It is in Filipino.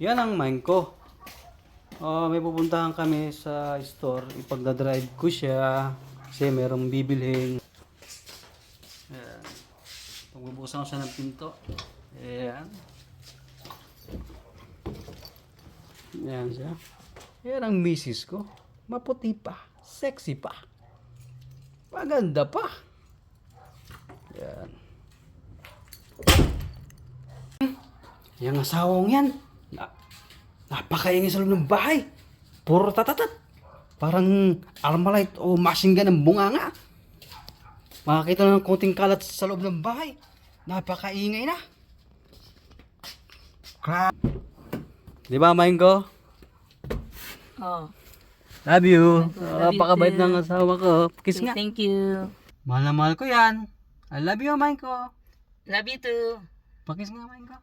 Yan ang mind ko. May pupuntahan kami sa store. Ipagdadrive ko siya. Kasi merong bibilhin. Ayan. Pagbubukasan ko siya ng pinto. Ayan. Ayan siya. Ayan ang misis ko. Maputi pa. Sexy pa. Maganda pa. Ayan. Yung asawang yan. Napakaingay sa loob ng bahay. Puro tatatat. Parang Armalite o machine gun ng bunganga. Makakita na ng konting kalat sa loob ng bahay. Napakaingay na. Di ba, Maingko? Oh. Love you. Love you Napakabait too. ng asawa ko. Kiss nga. Thank you. Mahal na mahal ko yan. I love you, Maingko. Love you too. Pakis nga, Maingko.